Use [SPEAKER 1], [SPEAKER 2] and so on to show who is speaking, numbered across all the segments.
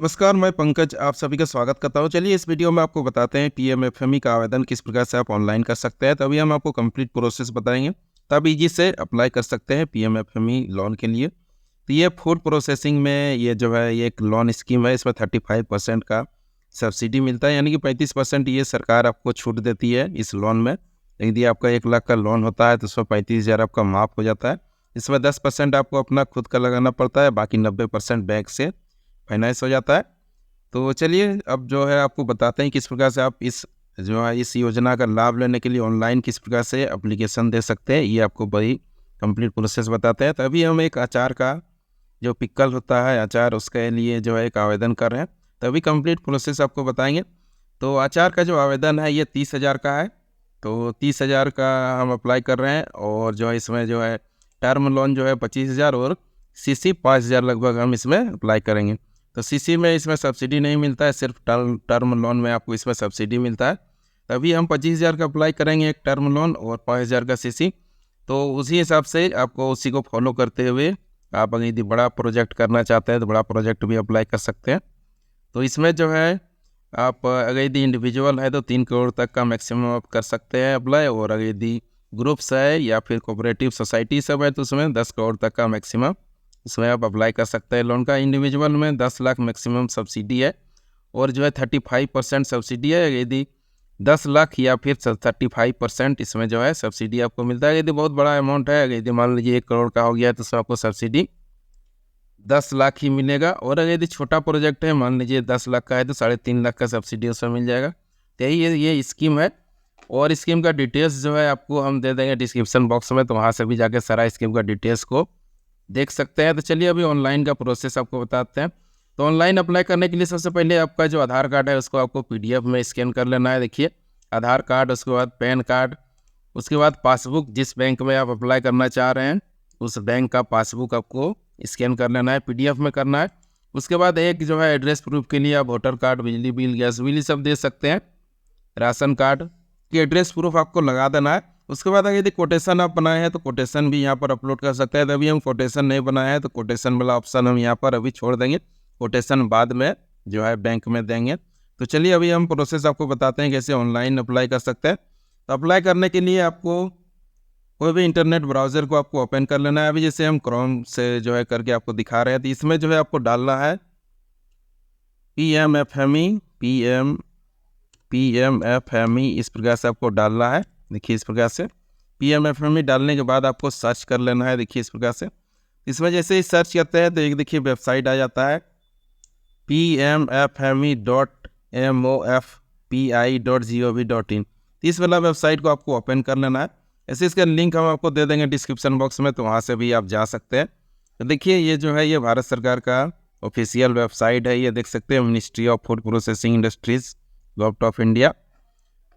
[SPEAKER 1] नमस्कार, मैं पंकज आप सभी का स्वागत करता हूँ। चलिए इस वीडियो में आपको बताते हैं पीएमएफएमई का आवेदन किस प्रकार से आप ऑनलाइन कर सकते हैं। तभी हम आपको कंप्लीट प्रोसेस बताएंगे, तब इजी से अप्लाई कर सकते हैं पीएमएफएमई लोन के लिए। तो ये फूड प्रोसेसिंग में ये जो है ये एक लोन स्कीम है। इसमें 35% का सब्सिडी मिलता है, यानी कि 35% ये सरकार आपको छूट देती है इस लोन में। यदि आपका 1 लाख का लोन होता है तो उसमें 35,000 आपका माफ़ हो जाता है। इसमें 10% आपको अपना खुद का लगाना पड़ता है, बाकी 90% बैंक से फाइनेंस हो जाता है। तो चलिए अब जो है आपको बताते हैं किस प्रकार से आप इस योजना का लाभ लेने के लिए ऑनलाइन किस प्रकार से एप्लीकेशन दे सकते हैं। ये आपको बड़ी कंप्लीट प्रोसेस बताते हैं। तभी हम एक अचार का जो पिक्कल होता है अचार, उसके लिए जो है एक आवेदन कर रहे हैं, तभी कंप्लीट प्रोसेस आपको बताएंगे। तो अचार का जो आवेदन है ये 30,000 का है। तो 30,000 का हम अप्लाई कर रहे हैं, और जो है इसमें जो है टर्म लोन जो है 25,000 और सीसी 5,000 लगभग हम इसमें अप्लाई करेंगे। तो सीसी में इसमें सब्सिडी नहीं मिलता है, सिर्फ टर्म लोन में आपको इसमें सब्सिडी मिलता है। तभी हम 25,000 का अप्लाई करेंगे एक टर्म लोन और 5,000 का सीसी। तो उसी हिसाब से आपको उसी को फॉलो करते हुए आप अगर यदि बड़ा प्रोजेक्ट करना चाहते हैं तो बड़ा प्रोजेक्ट भी अप्लाई कर सकते हैं। तो इसमें जो है आप अगर यदि इंडिविजुअल है तो 3 करोड़ तक का मैक्सिमम आप कर सकते हैं अप्लाई, और अगर यदि ग्रुप्स है या फिर कोऑपरेटिव सोसाइटी सब है तो उसमें 10 करोड़ तक का मैक्सिमम इसमें आप अप्लाई कर सकते हैं लोन का। इंडिविजुअल में 10 लाख मैक्सिमम सब्सिडी है, और जो है 35% सब्सिडी है। यदि 10 लाख या फिर 35% इसमें जो है सब्सिडी आपको मिलता है। यदि बहुत बड़ा अमाउंट है, यदि मान लीजिए 1 करोड़ का हो गया तो उसमें आपको सब्सिडी 10 लाख ही मिलेगा। और अगर यदि छोटा प्रोजेक्ट है, मान लीजिए 10 लाख का है तो 3.5 लाख का सब्सिडी उसमें मिल जाएगा। तो यही ये स्कीम है, और स्कीम का डिटेल्स जो है आपको हम दे देंगे डिस्क्रिप्शन बॉक्स में, तो वहाँ से भी जाके सारा स्कीम का डिटेल्स को देख सकते हैं। तो चलिए अभी ऑनलाइन का प्रोसेस आपको बताते हैं। तो ऑनलाइन अप्लाई करने के लिए सबसे पहले आपका जो आधार कार्ड है उसको आपको पीडीएफ में स्कैन कर लेना है। देखिए आधार कार्ड, उसके बाद पैन कार्ड, उसके बाद पासबुक, जिस बैंक में आप अप्लाई करना चाह रहे हैं उस बैंक का पासबुक आपको स्कैन कर लेना है, पीडीएफ में करना है। उसके बाद एक जो है एड्रेस प्रूफ के लिए आप वोटर कार्ड, बिजली बिल, गैस बिल सब दे सकते हैं। राशन कार्ड की एड्रेस प्रूफ आपको लगा देना है। उसके बाद अगर यदि कोटेशन आप बनाए हैं तो कोटेशन भी यहाँ पर अपलोड कर सकते हैं। तभी हम कोटेशन नहीं बनाए हैं तो कोटेशन वाला ऑप्शन हम यहाँ पर अभी छोड़ देंगे, कोटेशन बाद में जो है बैंक में देंगे। तो चलिए अभी हम प्रोसेस आपको बताते हैं कैसे ऑनलाइन अप्लाई कर सकते हैं। तो अप्लाई करने के लिए आपको कोई भी इंटरनेट ब्राउज़र को आपको ओपन कर लेना है। अभी जैसे हम क्रोम से जो है करके आपको दिखा रहे हैं, तो इसमें जो है आपको डालना है पीएमएफएमई इस प्रकार से आपको डालना है। देखिए इस प्रकार से पीएमएफएमई डालने के बाद आपको सर्च कर लेना है। देखिए इस प्रकार से इसमें जैसे ही सर्च करते हैं तो एक देखिए वेबसाइट आ जाता है pmfme.mofpi.gov.in। इस वाला वेबसाइट को आपको ओपन कर लेना है। ऐसे इसका लिंक हम आपको दे देंगे डिस्क्रिप्शन बॉक्स में, तो वहाँ से भी आप जा सकते हैं। तो देखिए ये जो है ये भारत सरकार का ऑफिशियल वेबसाइट है, ये देख सकते हैं ministry of food processing industries government of India.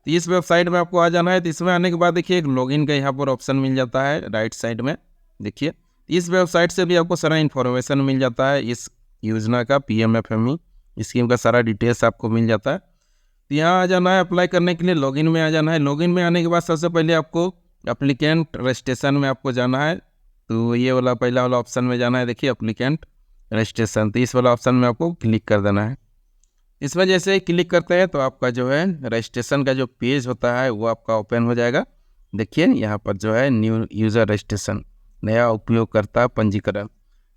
[SPEAKER 1] तो इस वेबसाइट में आपको आ जाना है। तो इसमें आने के बाद देखिए एक लॉगिन का यहाँ पर ऑप्शन मिल जाता है राइट साइड में। देखिए इस वेबसाइट से भी आपको सारा इन्फॉर्मेशन मिल जाता है इस योजना का, पीएमएफएमई स्कीम का सारा डिटेल्स आपको मिल जाता है। तो यहाँ आ जाना है, अप्लाई करने के लिए लॉगिन में आ जाना है। लॉगिन में आने के बाद सबसे पहले आपको एप्लीकेंट रजिस्ट्रेशन में आपको जाना है। तो ये वाला पहला वाला ऑप्शन में जाना है, देखिए एप्लीकेंट रजिस्ट्रेशन। तो इस वाला ऑप्शन में आपको क्लिक कर देना है। इसमें जैसे ही क्लिक करते हैं तो आपका जो है रजिस्ट्रेशन का जो पेज होता है वो आपका ओपन हो जाएगा। देखिए यहाँ पर जो है न्यू यूज़र रजिस्ट्रेशन, नया उपयोगकर्ता पंजीकरण।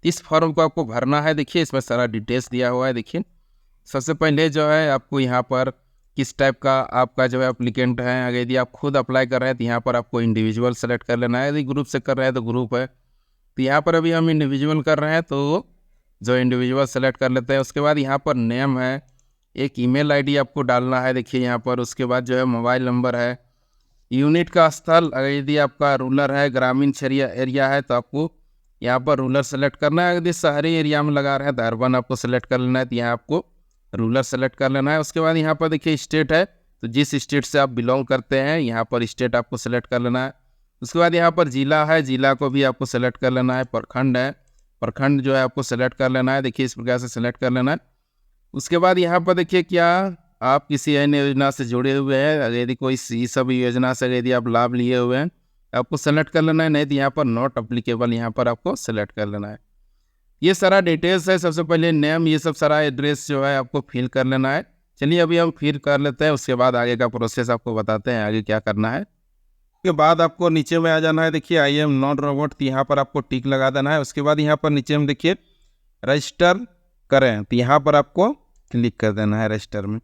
[SPEAKER 1] इस फॉर्म को आपको भरना है। देखिए इसमें सारा डिटेल्स दिया हुआ है। देखिए सबसे पहले जो है आपको यहाँ पर किस टाइप का आपका जो है एप्लीकेंट है। अगर यदि आप खुद अप्लाई कर रहे हैं तो यहाँ पर आपको इंडिविजुअल सेलेक्ट कर लेना है, यदि ग्रुप से कर रहे हैं तो ग्रुप है। तो यहाँ पर अभी हम इंडिविजुअल कर रहे हैं तो जो इंडिविजुअल सेलेक्ट कर लेते हैं। उसके बाद यहाँ पर नेम है, एक ईमेल आईडी आपको डालना है। देखिए यहाँ पर उसके बाद जो है मोबाइल नंबर है, यूनिट का स्थल, अगर यदि आपका रूरल है, ग्रामीण एरिया है तो आपको यहाँ पर रूरल सेलेक्ट करना है। यदि शहरी एरिया में लगा रहे हैं तो अर्बन आपको सेलेक्ट कर लेना है, तो यहाँ आपको रूरल सेलेक्ट कर लेना है। उसके बाद यहाँ पर देखिए स्टेट है, तो जिस स्टेट से आप बिलोंग करते हैं यहाँ पर स्टेट आपको सेलेक्ट कर लेना है। उसके बाद यहाँ पर जिला है, जिला को भी आपको सेलेक्ट कर लेना है। प्रखंड है, प्रखंड जो है आपको सेलेक्ट कर लेना है। देखिए इस प्रकार से सेलेक्ट कर लेना है। उसके बाद यहाँ पर देखिए क्या आप किसी अन्य योजना से जुड़े हुए हैं, अगर यदि कोई इस सब योजना से यदि आप लाभ लिए हुए हैं आपको सेलेक्ट कर लेना है, नहीं तो यहाँ पर नॉट अप्लीकेबल यहाँ पर आपको सेलेक्ट कर लेना है। ये सारा डिटेल्स है। सबसे पहले नेम, ये सब सारा एड्रेस जो है आपको फिल कर लेना है। चलिए अभी हम फिल कर लेते हैं, उसके बाद आगे का प्रोसेस आपको बताते हैं आगे क्या करना है। उसके बाद आपको नीचे में आ जाना है। देखिए आई एम नॉट रोबोट, तो यहाँ पर आपको टिक लगा देना है। उसके बाद यहाँ पर नीचे में देखिए रजिस्टर करें, तो यहाँ पर आपको क्लिक कर देना है रजिस्टर में।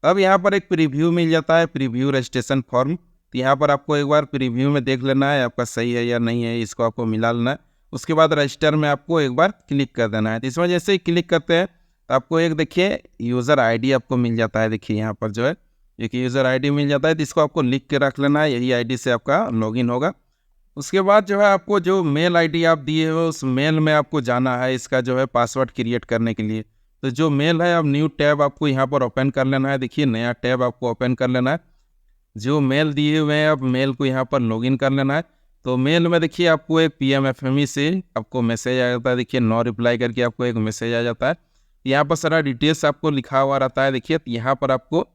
[SPEAKER 1] अब यहाँ पर एक प्रीव्यू मिल जाता है, प्रीव्यू रजिस्ट्रेशन फॉर्म। तो यहाँ पर आपको एक बार प्रीव्यू में देख लेना है आपका सही है या नहीं है, इसको आपको मिला लेना है। उसके बाद रजिस्टर में आपको एक बार क्लिक कर देना है। तो इसमें जैसे ही क्लिक करते हैं तो आपको एक देखिए यूज़र आईडी आपको मिल जाता है। देखिए यहाँ पर जो है एक यूज़र आईडी मिल जाता है, तो इसको आपको लिख के रख लेना है, यही आईडी से आपका लॉगिन होगा। उसके बाद जो है आपको जो मेल आईडी आप दिए हो उस मेल में आपको जाना है, इसका जो है पासवर्ड क्रिएट करने के लिए। तो जो मेल है अब न्यू टैब आपको यहाँ पर ओपन कर लेना है। देखिए नया टैब आपको ओपन कर लेना है। जो मेल दिए हुए हैं अब मेल को यहाँ पर लॉगिन कर लेना है। तो मेल में देखिए आपको एक PMFME से आपको मैसेज आ जाता है। देखिए नो रिप्लाई करके आपको एक मैसेज आ जाता है। यहाँ पर सारा डिटेल्स आपको लिखा हुआ रहता है। देखिए यहाँ पर आपको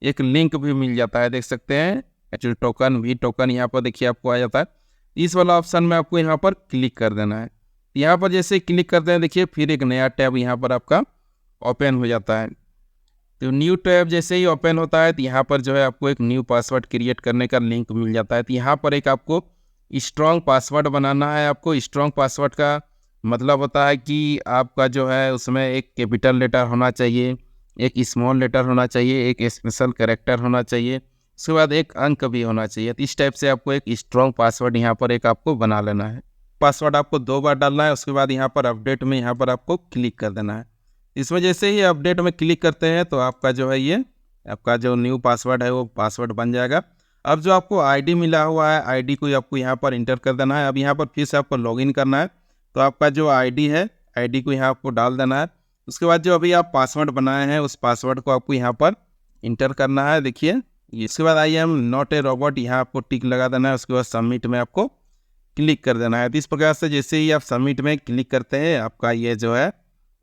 [SPEAKER 1] एक लिंक भी मिल जाता है, देख सकते हैं एक्चुअली टोकन भी टोकन यहाँ पर देखिए आपको आ जाता है। इस वाला ऑप्शन में आपको यहाँ पर क्लिक कर देना है। यहाँ पर जैसे क्लिक करते हैं देखिए फिर एक नया टैब यहाँ पर आपका ओपन हो जाता है। तो न्यू टैब जैसे ही ओपन होता है तो यहाँ पर जो है आपको एक न्यू पासवर्ड क्रिएट करने का लिंक मिल जाता है। तो यहाँ पर एक आपको स्ट्रॉन्ग पासवर्ड बनाना है। आपको स्ट्रॉन्ग पासवर्ड का मतलब होता है कि आपका जो है उसमें एक कैपिटल लेटर होना चाहिए, एक स्मॉल लेटर होना चाहिए, एक स्पेशल कैरेक्टर होना चाहिए, उसके बाद एक अंक भी होना चाहिए। तो इस टाइप से आपको एक स्ट्रॉन्ग पासवर्ड यहाँ पर एक आपको बना लेना है। पासवर्ड आपको 2 बार डालना है। उसके बाद यहाँ पर अपडेट में यहाँ पर आपको क्लिक कर देना है। इसमें जैसे ही अपडेट में क्लिक करते हैं तो आपका जो है ये आपका जो न्यू पासवर्ड है वो पासवर्ड बन जाएगा। अब जो आपको आईडी मिला हुआ है आईडी को आपको यहाँ पर इंटर कर देना है। अब यहाँ पर फिर से आपको लॉगिन करना है। तो आपका जो आईडी है आईडी को यहाँ आपको डाल देना है। उसके बाद जो अभी आप पासवर्ड बनाए हैं उस पासवर्ड को आपको यहाँ पर इंटर करना है। देखिए इसके बाद I am not a robot, यहाँ आपको टिक लगा देना है। उसके बाद सबमिट में आपको क्लिक कर देना है। तो इस प्रकार से जैसे ही आप सबमिट में क्लिक करते हैं आपका ये जो है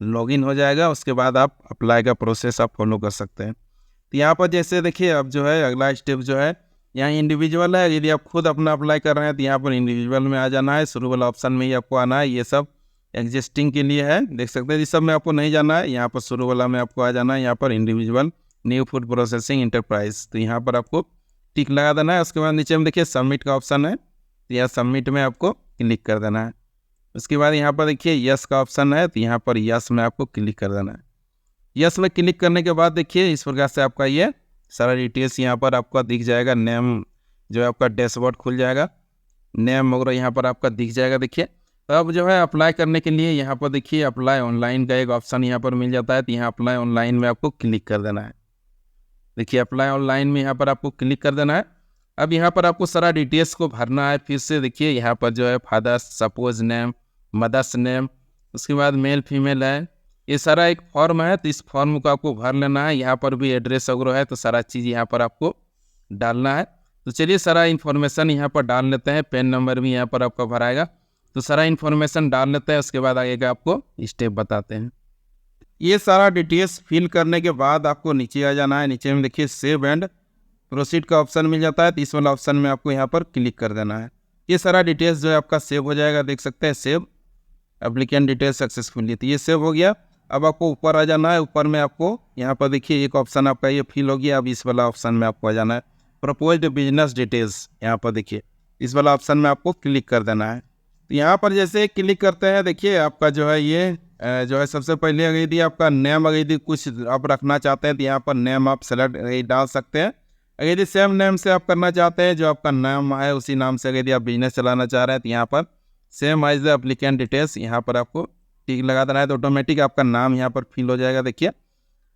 [SPEAKER 1] लॉगिन हो जाएगा। उसके बाद आप अप्लाई का प्रोसेस आप फॉलो कर सकते हैं। तो यहाँ पर जैसे देखिए अब जो है अगला स्टेप जो है यहाँ इंडिविजुअल है। यदि आप खुद अपना अप्लाई कर रहे हैं तो यहाँ पर इंडिविजुअल में आ जाना है। शुरू वाला ऑप्शन में ही आपको आना है। ये सब एग्जिस्टिंग के लिए है, देख सकते हैं। इस सब में आपको नहीं जाना है, यहाँ पर शुरू वाला में आपको आ जाना है। यहाँ पर individual new food processing enterprise, तो यहाँ पर आपको टिक लगा देना है। उसके बाद नीचे में देखिए सबमिट का ऑप्शन है, तो यहाँ सबमिट में आपको क्लिक कर देना है। उसके बाद यहाँ पर देखिए यस का ऑप्शन है, तो यहाँ पर यस में आपको क्लिक कर देना है। यस में क्लिक करने के बाद देखिए इस प्रकार से आपका ये सारा डिटेल्स यहाँ पर आपका दिख जाएगा। नेम जो है आपका डैशबोर्ड खुल जाएगा, नेम वगैरह यहाँ पर आपका दिख जाएगा। देखिए अब जो है अप्लाई करने के लिए यहाँ पर देखिए अप्लाई ऑनलाइन का एक ऑप्शन यहाँ पर मिल जाता है। तो यहाँ अप्लाई ऑनलाइन में आपको क्लिक कर देना है। देखिए अप्लाई ऑनलाइन में यहाँ पर आपको क्लिक कर देना है। अब यहाँ पर आपको सारा डिटेल्स को भरना है। फिर से देखिए यहाँ पर जो है father's spouse name, mother's name, उसके बाद मेल फीमेल है, ये सारा एक फॉर्म है। तो इस फॉर्म को आपको भर लेना है। यहाँ पर भी एड्रेस वगैरह है, तो सारा चीज़ यहाँ पर आपको डालना है। तो चलिए सारा इन्फॉर्मेशन यहाँ पर डाल लेते हैं। पेन नंबर भी यहाँ पर आपका भराएगा, तो सारा इन्फॉर्मेशन डाल लेते हैं। उसके बाद आगे का आपको स्टेप बताते हैं। ये सारा डिटेल्स फिल करने के बाद आपको नीचे आ जाना है। नीचे में देखिए सेव एंड प्रोसीड का ऑप्शन मिल जाता है। तो इस वाला ऑप्शन में आपको यहाँ पर क्लिक कर देना है। ये सारा डिटेल्स जो है आपका सेव हो जाएगा, देख सकते हैं सेव एप्लीकेंट डिटेल्स सक्सेसफुली। तो ये सेव हो गया। अब आपको ऊपर आ जाना है। ऊपर में आपको यहाँ पर देखिए एक ऑप्शन आपका ये फिल हो गया। अब इस वाला ऑप्शन में आपको आ जाना है, प्रपोज्ड बिजनेस डिटेल्स। यहाँ पर देखिए इस वाला ऑप्शन में आपको क्लिक कर देना है। तो यहाँ पर जैसे क्लिक करते हैं देखिए आपका जो है ये जो है सबसे पहले अगर यदि आपका नेम अगर यदि कुछ आप रखना चाहते हैं तो यहाँ पर नेम आप सेलेक्ट डाल सकते हैं। अगर यदि सेम नेम से आप करना चाहते हैं, जो आपका नाम है उसी नाम से अगर यदि आप बिजनेस चलाना चाह रहे हैं तो यहाँ पर same as the applicant details यहाँ पर आपको टिक लगा देना है। तो ऑटोमेटिक आपका नाम यहाँ पर फिल हो जाएगा। देखिए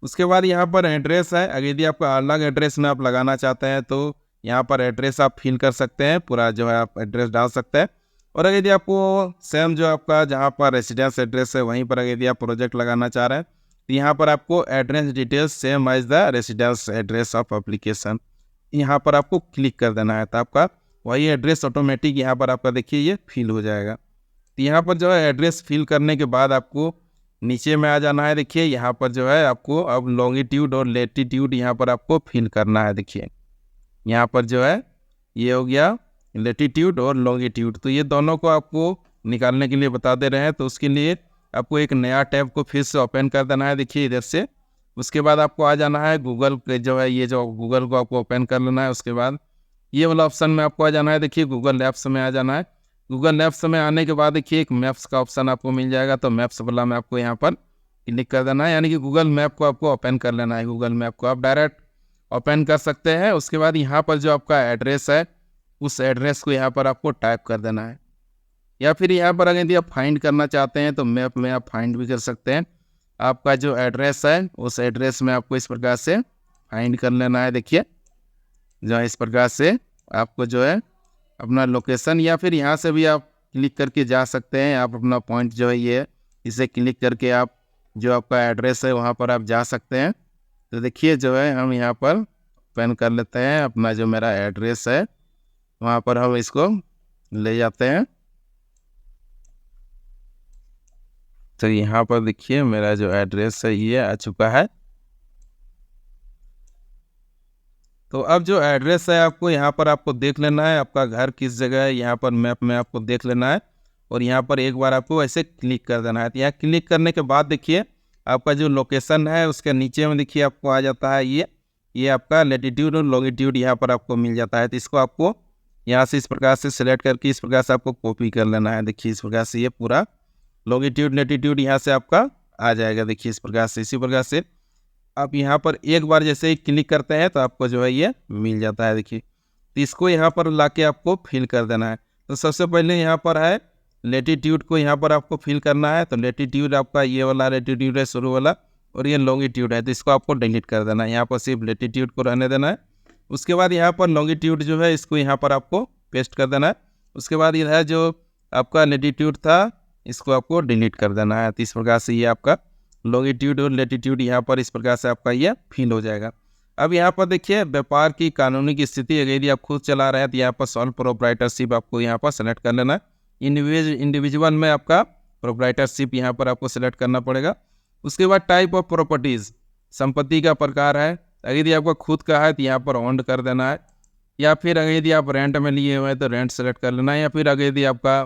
[SPEAKER 1] उसके बाद यहाँ पर एड्रेस है। अगर यदि आपका अलग एड्रेस में आप लगाना चाहते हैं तो यहाँ पर एड्रेस आप फिल कर सकते हैं, पूरा जो है आप एड्रेस डाल सकते हैं। और अगर यदि आपको सेम जो आपका जहाँ पर रेसिडेंस एड्रेस है वहीं पर अगर यदि आप प्रोजेक्ट लगाना चाह रहे हैं तो यहाँ पर आपको address details same as the residence address of application यहाँ पर आपको क्लिक कर देना है। तो आपका वही एड्रेस ऑटोमेटिक यहाँ पर आपका देखिए ये फिल हो जाएगा। तो यहाँ पर जो है एड्रेस फिल करने के बाद आपको नीचे में आ जाना है। देखिए यहाँ पर जो है आपको अब लॉन्गिट्यूड और लेटीट्यूड यहाँ पर आपको फिल करना है। देखिए यहाँ पर जो है ये हो गया लेटीट्यूड और लॉन्गिट्यूड, तो ये दोनों को आपको निकालने के लिए बता दे रहे हैं। तो उसके लिए आपको एक नया टैब को फिर से ओपन कर देना है, देखिए इधर से। उसके बाद आपको आ जाना है गूगल पे, जो है ये जो गूगल को आपको ओपन कर लेना है। उसके बाद ये वाला ऑप्शन में आपको आ जाना है, देखिए गूगल मैप्स में आ जाना है। गूगल मैप्स में आने के बाद देखिए एक मैप्स का ऑप्शन आपको मिल जाएगा, तो मैप्स वाला में आपको यहाँ पर क्लिक कर देना है, यानी कि गूगल मैप को आपको ओपन कर लेना है। गूगल मैप को आप डायरेक्ट ओपन कर सकते हैं। उसके बाद यहाँ पर जो आपका एड्रेस है, उस एड्रेस को यहाँ पर आपको टाइप कर देना है, या फिर यहाँ पर अगर यदि आप फाइंड करना चाहते हैं तो मैप में आप फाइंड भी कर सकते हैं। आपका जो एड्रेस है उस एड्रेस में आपको इस प्रकार से फाइंड कर लेना है। देखिए जो इस प्रकार से आपको जो है अपना लोकेशन, या फिर यहाँ से भी आप क्लिक करके जा सकते हैं। आप अपना पॉइंट जो है ये, इसे क्लिक करके आप जो आपका एड्रेस है वहाँ पर आप जा सकते हैं। तो देखिए जो है हम यहाँ पर ओपन कर लेते हैं अपना जो मेरा एड्रेस है, वहाँ पर हम इसको ले जाते हैं। तो यहाँ पर देखिए मेरा जो एड्रेस है ये आ चुका है। तो अब जो एड्रेस है आपको यहाँ पर आपको देख लेना है, आपका घर किस जगह है, यहाँ पर मैप में आपको देख लेना है। और यहाँ पर एक बार आपको ऐसे क्लिक कर देना है। तो यहाँ क्लिक करने के बाद देखिए आपका जो लोकेशन है उसके नीचे में देखिए आपको आ जाता है ये आपका लैटिट्यूड और लॉन्गिट्यूड यहाँ पर आपको मिल जाता है। तो इसको आपको यहाँ से इस प्रकार से सिलेक्ट करके इस प्रकार से आपको कॉपी कर लेना है। देखिए इस प्रकार से ये पूरा लॉन्गिट्यूड लैटिट्यूड यहाँ से आपका आ जाएगा। देखिए इस प्रकार से, इसी प्रकार से आप यहाँ पर एक बार जैसे ही क्लिक करते हैं तो आपको जो है ये मिल जाता है। देखिए तो इसको यहाँ पर लाके आपको फिल कर देना है। तो सबसे पहले यहाँ पर है लैटिट्यूड को यहाँ पर आपको फिल करना है। तो लैटिट्यूड आपका ये वाला लैटिट्यूड है शुरू वाला, और ये लॉन्गिट्यूड है, तो इसको आपको डिलीट कर देना है। यहाँ पर सिर्फ लैटिट्यूड को रहने देना है। उसके बाद यहाँ पर लॉन्गिट्यूड जो है इसको यहाँ पर आपको पेस्ट कर देना है। उसके बाद इधर जो आपका लैटिट्यूड था इसको आपको डिलीट कर देना है। तो इस प्रकार से ये आपका लॉन्गिट्यूड और लैटिट्यूड यहाँ पर इस प्रकार से आपका ये फिल हो जाएगा। अब यहाँ पर देखिए व्यापार की कानूनी की स्थिति, अगर यदि आप खुद चला रहे हैं तो यहाँ पर सॉल प्रोप्राइटरशिप आपको यहाँ पर सेलेक्ट कर लेना है। इंडिविजुअल में आपका प्रोप्राइटरशिप यहाँ पर आपको सेलेक्ट करना पड़ेगा। उसके बाद टाइप ऑफ प्रॉपर्टीज़, संपत्ति का प्रकार है। अगर यदि आपका खुद का है तो यहाँ पर ओन्ड कर देना है, या फिर अगर यदि आप रेंट में लिए हुए हैं तो रेंट सेलेक्ट कर लेना है, या फिर अगर यदि आपका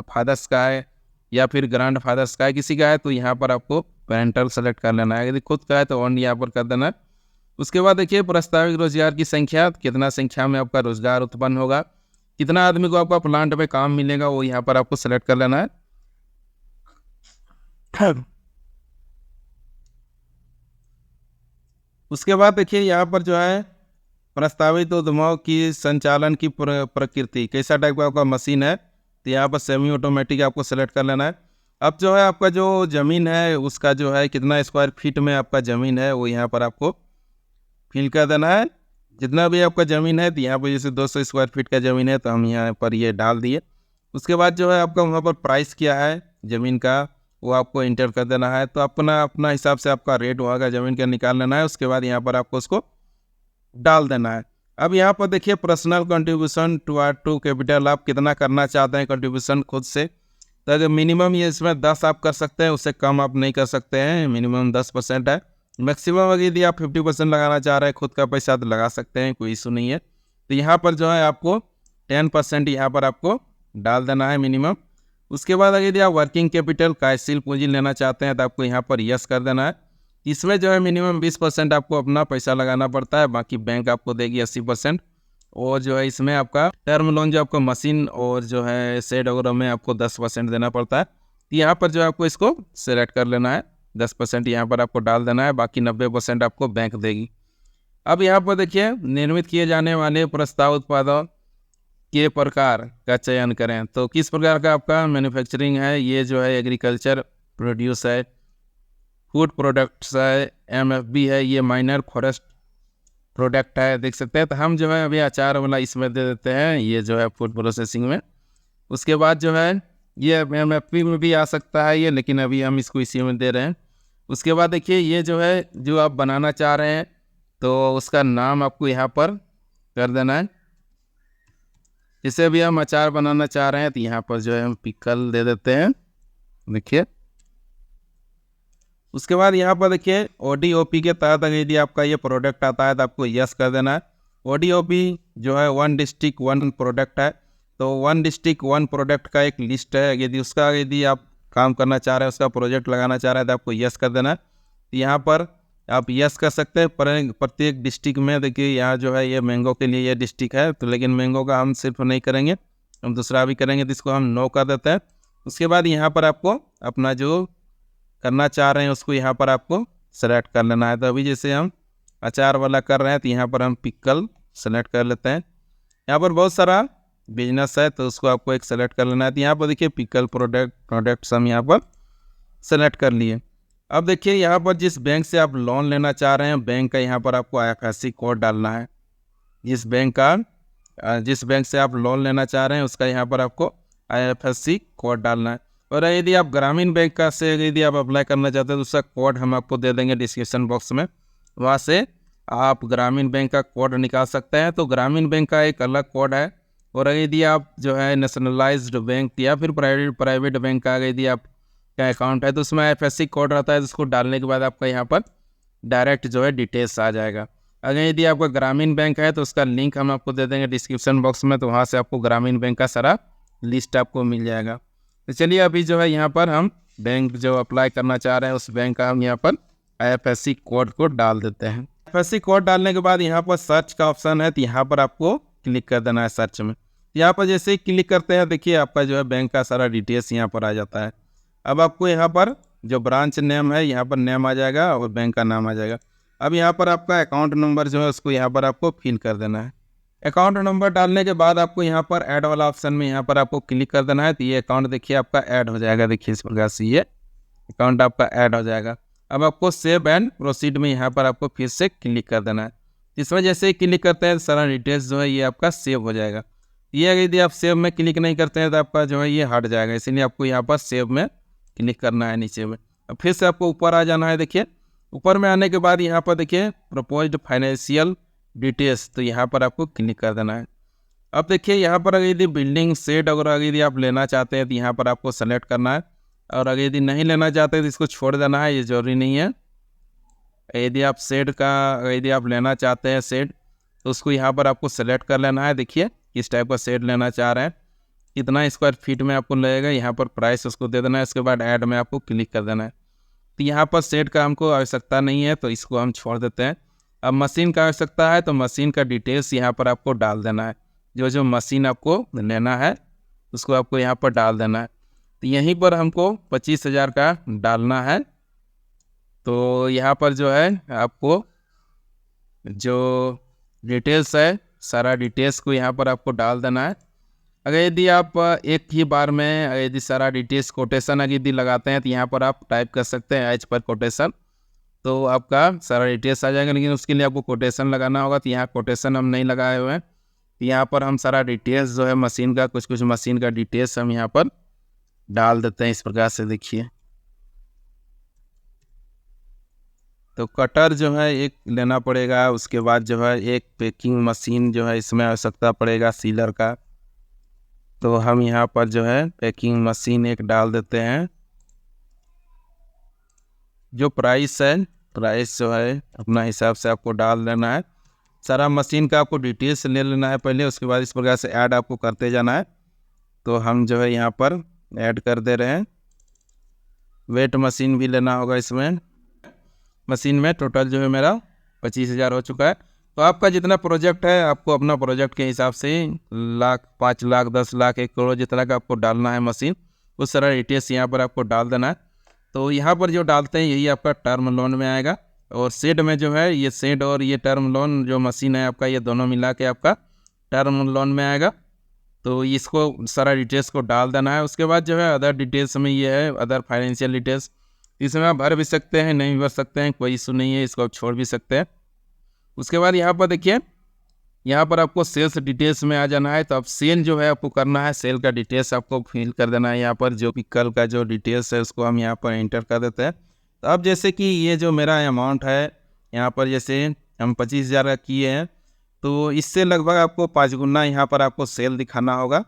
[SPEAKER 1] फादर्स का है या फिर ग्रैंड फादर्स का है, किसी का है तो यहाँ पर आपको पेरेंटल सेलेक्ट कर लेना है। यदि खुद का है तो ओन्ड यहाँ पर कर देना है। उसके बाद देखिए प्रस्तावित रोजगार की संख्या, कितना संख्या में आपका रोजगार उत्पन्न होगा, कितना आदमी को आपका प्लांट में काम मिलेगा, वो यहाँ पर आपको सेलेक्ट कर लेना है। उसके बाद देखिए यहाँ पर जो है प्रस्तावित उद्यमों की संचालन की प्रकृति, कैसा टाइप का आपका मशीन है, तो यहाँ पर सेमी ऑटोमेटिक आपको सेलेक्ट कर लेना है। अब जो है आपका जो ज़मीन है उसका जो है कितना स्क्वायर फीट में आपका ज़मीन है वो यहाँ पर आपको फिल कर देना है। जितना भी आपका ज़मीन है तो यहाँ पर जैसे 200 स्क्वायर फीट का ज़मीन है तो हम यहाँ पर ये डाल दिए। उसके बाद जो है आपका वहाँ पर प्राइस क्या है ज़मीन का वो आपको इंटर कर देना है। तो अपना हिसाब से आपका रेट वहाँ का ज़मीन का निकाल लेना है। उसके बाद यहाँ पर आपको उसको डाल देना है। अब यहाँ पर देखिए पर्सनल कंट्रीब्यूशन टू कैपिटल, आप कितना करना चाहते हैं कंट्रीब्यूशन खुद से। तो अगर मिनिमम ये इसमें 10 आप कर सकते हैं, उससे कम आप नहीं कर सकते हैं, मिनिमम 10% है। मैक्सिमम अगर यदि आप 50% लगाना चाह रहे हैं खुद का पैसा तो लगा सकते हैं, कोई इशू नहीं है। तो यहाँ पर जो है आपको 10% यहाँ पर आपको डाल देना है मिनिमम। उसके बाद अगर यदि आप वर्किंग कैपिटल कार्यशील पूंजी लेना चाहते हैं तो आपको यहाँ पर यस कर देना है। इसमें जो है मिनिमम 20% आपको अपना पैसा लगाना पड़ता है, बाकी बैंक आपको देगी 80%। और जो है इसमें आपका टर्म लोन जो आपको मशीन और जो है शेड वगैरह में आपको 10% देना पड़ता है। तो यहाँ पर जो है आपको इसको सेलेक्ट कर लेना है, 10% यहाँ पर आपको डाल देना है, बाकी 90% आपको बैंक देगी। अब यहाँ पर देखिए निर्मित किए जाने वाले प्रस्ताव उत्पादों के प्रकार का चयन करें। तो किस प्रकार का आपका मैन्युफैक्चरिंग है, ये जो है एग्रीकल्चर प्रोड्यूस है, फूड प्रोडक्ट्स है, MFB है, ये माइनर फॉरेस्ट प्रोडक्ट है, देख सकते हैं। तो हम जो है अभी अचार वाला इसमें दे देते हैं, ये जो है फूड प्रोसेसिंग में। उसके बाद जो है ये MFP में भी आ सकता है ये, लेकिन अभी हम इसको इसी में दे रहे हैं। उसके बाद देखिए ये जो है जो आप बनाना चाह रहे हैं तो उसका नाम आपको यहाँ पर कर देना है। जैसे अभी हम अचार बनाना चाह रहे हैं तो यहाँ पर जो है हम पिकल दे देते हैं, देखिए। उसके बाद यहाँ पर देखिए ODOP के तहत अगर यदि आपका ये प्रोडक्ट आता है तो आपको यस कर देना है। ODOP जो है 1 डिस्ट्रिक्ट 1 प्रोडक्ट है, तो 1 डिस्ट्रिक्ट 1 प्रोडक्ट का एक लिस्ट है। यदि उसका यदि आप काम करना चाह रहे हैं, उसका प्रोजेक्ट लगाना चाह रहे हैं तो आपको यस कर देना है। तो यहाँ पर आप यस कर सकते हैं। प्रत्येक डिस्ट्रिक्ट में देखिए यहाँ जो है ये मैंगो के लिए ये डिस्ट्रिक्ट है, तो लेकिन मैंगो का हम सिर्फ नहीं करेंगे, हम दूसरा भी करेंगे, तो इसको हम नो कर देते हैं। उसके बाद यहाँ पर आपको अपना जो करना चाह रहे हैं उसको यहाँ पर आपको सेलेक्ट कर लेना है। तो अभी जैसे हम अचार वाला कर रहे हैं तो यहाँ पर हम पिकल सेलेक्ट कर लेते हैं। यहाँ पर बहुत सारा बिजनेस है तो उसको आपको एक सेलेक्ट कर लेना है। तो यहाँ पर देखिए पिकल प्रोडक्ट्स हम यहाँ पर सेलेक्ट कर लिए। अब देखिए यहाँ पर जिस बैंक से आप लोन लेना चाह रहे हैं बैंक का यहाँ पर आपको IFSC कोड डालना है। जिस बैंक से आप लोन लेना चाह रहे हैं उसका यहाँ पर आपको IFSC कोड डालना है। और यदि आप ग्रामीण बैंक का से यदि आप अप्लाई करना चाहते हैं तो उसका कोड हम आपको दे देंगे डिस्क्रिप्शन बॉक्स में, वहाँ से आप ग्रामीण बैंक का कोड निकाल सकते हैं। तो ग्रामीण बैंक का एक अलग कोड है, और यदि आप जो है नेशनलाइज्ड बैंक या फिर प्राइवेट बैंक का यदि आप का अकाउंट है तो उसमें IFSC कोड रहता है, तो उसको डालने के बाद आपका यहाँ पर डायरेक्ट जो है डिटेल्स आ जाएगा। अगर यदि आपका ग्रामीण बैंक है तो उसका लिंक हम आपको दे देंगे डिस्क्रिप्शन बॉक्स में, तो वहाँ से आपको ग्रामीण बैंक का सारा लिस्ट आपको मिल जाएगा। तो चलिए अभी जो है यहाँ पर हम बैंक जो अप्लाई करना चाह रहे हैं उस बैंक का हम यहाँ पर IFSC कोड को डाल देते हैं। IFSC कोड डालने के बाद यहाँ पर सर्च का ऑप्शन है, तो यहाँ पर आपको क्लिक कर देना है सर्च में। यहाँ पर जैसे ही क्लिक करते हैं देखिए आपका जो है बैंक का सारा डिटेल्स यहाँ पर आ जाता है। अब आपको यहाँ पर जो ब्रांच नेम है यहाँ पर नेम आ जाएगा और बैंक का नाम आ जाएगा। अब यहाँ पर आपका अकाउंट नंबर जो है उसको यहाँ पर आपको फिल कर देना है। अकाउंट नंबर डालने के बाद आपको यहाँ पर ऐड वाला ऑप्शन में यहाँ पर आपको क्लिक कर देना है। तो ये अकाउंट देखिए आपका ऐड हो जाएगा। देखिए इस प्रकार से ये अकाउंट आपका ऐड हो जाएगा। अब आपको सेव एंड प्रोसीड में यहाँ पर आपको फिर से क्लिक कर देना है। इसमें जैसे ही क्लिक करते हैं सारा डिटेल्स जो है ये आपका सेव हो जाएगा। ये यदि आप सेव में क्लिक नहीं करते हैं तो आपका जो है ये हट जाएगा, इसलिए आपको यहाँ पर सेव में क्लिक करना है नीचे में। अब फिर से आपको ऊपर आ जाना है। देखिए ऊपर में आने के बाद यहाँ पर देखिए प्रपोज्ड फाइनेंशियल डिटेल्स, तो यहाँ पर आपको क्लिक कर देना है। अब देखिए यहाँ पर अगर यदि बिल्डिंग सेट अगर यदि आप लेना चाहते हैं तो यहाँ पर आपको सेलेक्ट करना है, और अगर यदि नहीं लेना चाहते तो इसको छोड़ देना है, ये जरूरी नहीं है। यदि आप सेट का यदि आप लेना चाहते हैं सेट तो उसको यहाँ पर आपको सेलेक्ट कर लेना है। देखिए किस टाइप का सेट लेना चाह रहे हैं, कितना स्क्वायर फीट में आपको लगेगा, यहाँ पर प्राइस उसको दे देना है। इसके बाद ऐड में आपको क्लिक कर देना है। तो यहाँ पर सेट का हमको आवश्यकता नहीं है तो इसको हम छोड़ देते हैं। अब मशीन का आवश्यकता है तो मशीन का डिटेल्स यहाँ पर आपको डाल देना है। जो मशीन आपको लेना है उसको आपको यहाँ पर डाल देना है। तो यहीं पर हमको 25,000 का डालना है। तो यहाँ पर जो है आपको जो डिटेल्स है सारा डिटेल्स को यहाँ पर आपको डाल देना है। अगर यदि आप एक ही बार में यदि सारा डिटेल्स कोटेशन अगर यदि लगाते हैं तो यहाँ पर आप टाइप कर सकते हैं एच पर कोटेशन, तो आपका सारा डिटेल्स आ जाएगा। लेकिन उसके लिए आपको कोटेशन लगाना होगा, तो यहाँ कोटेशन हम नहीं लगाए हुए हैं। तो यहाँ पर हम सारा डिटेल्स जो है मशीन का कुछ मशीन का डिटेल्स हम यहाँ पर डाल देते हैं इस प्रकार से। देखिए तो कटर जो है एक लेना पड़ेगा, उसके बाद जो है एक पैकिंग मशीन जो है इसमें आवश्यकता पड़ेगा सीलर का, तो हम यहाँ पर जो है पैकिंग मशीन एक डाल देते हैं। जो प्राइस जो है अपना हिसाब से आपको डाल देना है। सारा मशीन का आपको डिटेल्स ले लेना है पहले, उसके बाद इस प्रकार से ऐड आपको करते जाना है। तो हम जो है यहाँ पर ऐड कर दे रहे हैं। वेट मशीन भी लेना होगा इसमें। मशीन में टोटल जो है मेरा 25,000 हो चुका है। तो आपका जितना प्रोजेक्ट है आपको अपना प्रोजेक्ट के हिसाब से लाख 5 लाख 10 लाख 1 करोड़ जितना का आपको डालना है मशीन, उस सारा डिटेल्स यहाँ पर आपको डाल देना है। तो यहाँ पर जो डालते हैं यही आपका टर्म लोन में आएगा। और सेड में जो है ये सेड और ये टर्म लोन जो मशीन है आपका ये दोनों मिला के आपका टर्म लोन में आएगा। तो इसको सारा डिटेल्स को डाल देना है। उसके बाद जो है अदर डिटेल्स में ये है अदर फाइनेंशियल डिटेल्स, इसमें आप भर भी सकते हैं नहीं भर सकते हैं, कोई इशू नहीं है, इसको आप छोड़ भी सकते हैं। उसके बाद यहाँ पर देखिए यहाँ पर आपको सेल्स डिटेल्स में आ जाना है। तो अब सेल जो है आपको करना है, सेल का डिटेल्स आपको फिल कर देना है। यहाँ पर जो भी कल का जो डिटेल्स है उसको हम यहाँ पर एंटर कर देते हैं। तो अब जैसे कि ये जो मेरा अमाउंट है यहाँ पर जैसे हम 25,000 का किए हैं, तो इससे लगभग आपको 5 गुना यहाँ पर आपको सेल दिखाना होगा,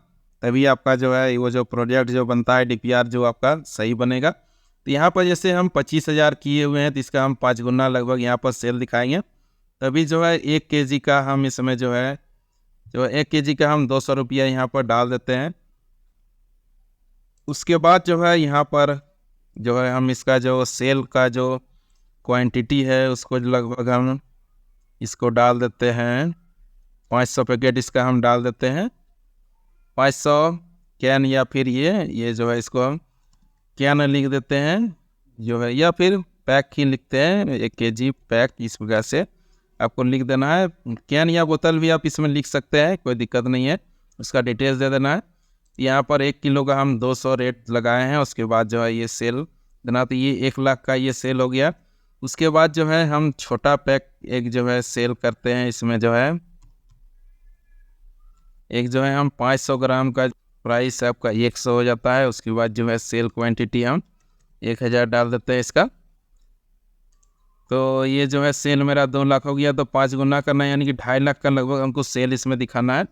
[SPEAKER 1] तभी आपका जो है वो जो प्रोजेक्ट जो बनता है DPR जो आपका सही बनेगा। तो यहाँ पर जैसे हम 25,000 किए हुए हैं तो इसका हम 5 गुना लगभग यहाँ पर सेल दिखाएंगे, तभी जो है 1 kg का हम इसमें जो है 1 kg का हम 200 रुपया यहाँ पर डाल देते हैं। उसके बाद जो है यहाँ पर जो है हम इसका जो सेल का जो क्वांटिटी है उसको लगभग हम इसको डाल देते हैं 500 पैकेट इसका हम डाल देते हैं 500 कैन, या फिर ये जो है इसको हम कैन लिख देते हैं जो है, या फिर पैक ही लिखते हैं 1 kg पैक, इस प्रकार से आपको लिख देना है। कैन या बोतल भी आप इसमें लिख सकते हैं, कोई दिक्कत नहीं है, उसका डिटेल्स दे देना है। यहाँ पर 1 किलो का हम 200 रेट लगाए हैं। उसके बाद जो है ये सेल देना, तो ये 1 लाख का ये सेल हो गया। उसके बाद जो है हम छोटा पैक एक जो है सेल करते हैं, इसमें जो है एक जो है हम 500 ग्राम का प्राइस आपका 100 हो जाता है। उसके बाद जो है सेल क्वांटिटी हम 1000 डाल देते हैं इसका। तो ये जो है सेल मेरा 2 लाख हो गया, तो 5 गुना करना है, यानी कि 2.5 लाख का लगभग हमको सेल इसमें दिखाना है।